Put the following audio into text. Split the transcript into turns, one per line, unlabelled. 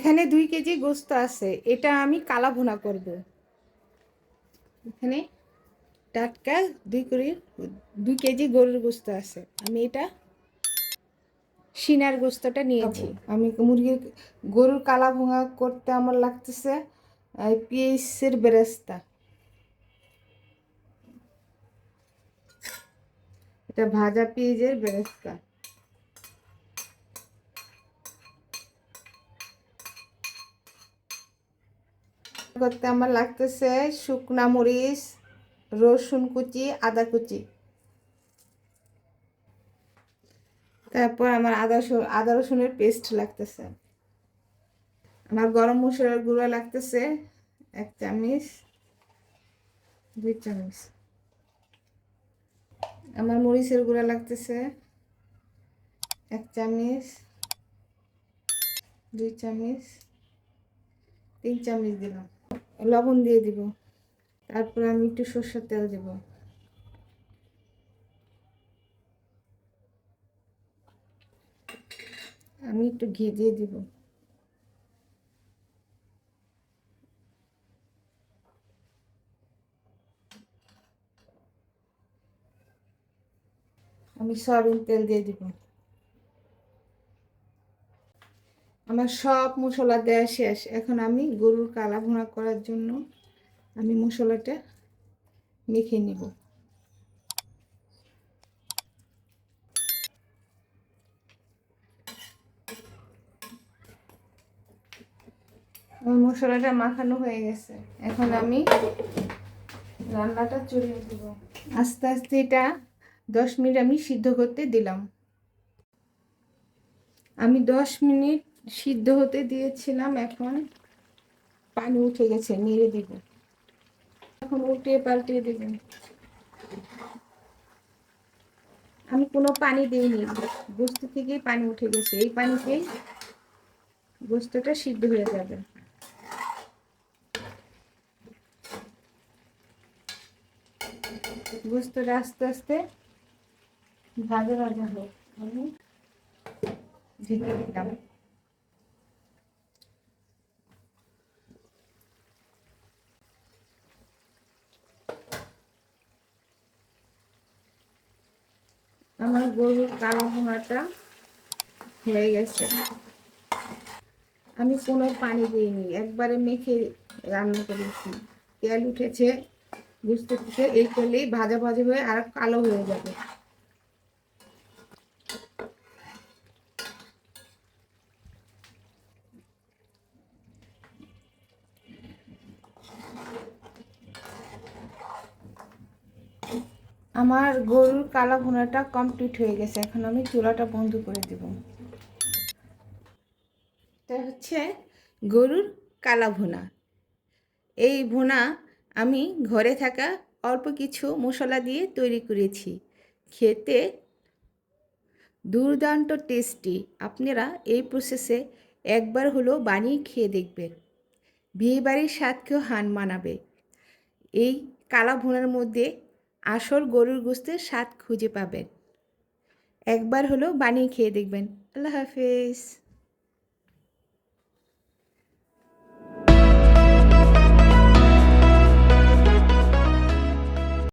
এখানে 2 কেজি গোস্ত আছে, এটা আমি কালা ভুনা করব। এখানে টাটকা 2 কেজি গরুর গোস্ত আছে, আমি এটা সিনার গোস্তটা নিয়েছি। আমি গরুর কালা ভুনা করতে আমার লাগতেছে পিসের বেরেস্তা, এটা ভাজা পেঁয়াজের বেরেস্তা। করতে আমার লাগতেছে শুকনা মরিচ, রসুন কুচি, আদা কুচি। তারপর আমার আদা রসুনের পেস্ট লাগতেছে। আমার গরম মশলার গুঁড়া লাগতেছে 1 চামচ, 2 চামচ। আমার মরিচের গুঁড়া লাগতেছে 1 চামচ, 2 চামচ, 3 চামচ দিলাম। লবণ দিয়ে দিব। তারপর আমি একটু সরষের তেল দেব। আমি একটু ঘি দিয়ে দিব। আমি সয়াবিন তেল দিয়ে দিব। আমার সব মশলা দেওয়া শেষ। এখন আমি গরুর কালা ভুনা করার জন্য আমি মশলাটা মেখে নিব। আমার মশলাটা মাখানো হয়ে গেছে, এখন আমি রান্নাটা চড়িয়ে দিব। আস্তে আস্তে এটা 10 মিনিট আমি সিদ্ধ করতে দিলাম। আমি 10 মিনিট সিদ্ধ হতে দিয়েছিলাম, এখন পানি উঠে গেছে, নেড়ে দিব। এখন উল্টে পাল্টে দেবেন। আমি কোনো পানি দিইনি, গোস্ত থেকেই পানি উঠে গেছে, এই পানিতেই গোস্তটা সিদ্ধ হয়ে যাবে। গোস্তটা আস্তে আস্তে ভাজা ভাজা হোক, আমি ঢেকে দিলাম। আমার গরুর কালো ভুনাটা হয়ে গেছে। আমি কোনো পানি দিইনি, একবারে মেখে রান্না করেছি। তেল উঠেছে গোস্ত থেকে, এই তেলেই ভাজা ভাজা হয়ে আর কালো হয়ে যাবে। আমার গরুর কালা ভুনাটা কমপ্লিট হয়ে গেছে, এখন আমি চুলাটা বন্ধ করে দেব। এটা হচ্ছে গরুর কালা ভুনা। এই ভুনা আমি ঘরে থাকা অল্প কিছু মশলা দিয়ে তৈরি করেছি। খেতে দুর্দান্ত টেস্টি। আপনারা এই প্রসেসে একবার হলেও বানিয়ে খেয়ে দেখবেন, বিয়েবাড়ির স্বাদকেও হার মানাবে। এই কালা ভুনার মধ্যে আসল গরুর গোশতের স্বাদ খুঁজে পাবেন। একবার হলেও বানিয়ে খেয়ে দেখবেন। আল্লাহ হাফেজ।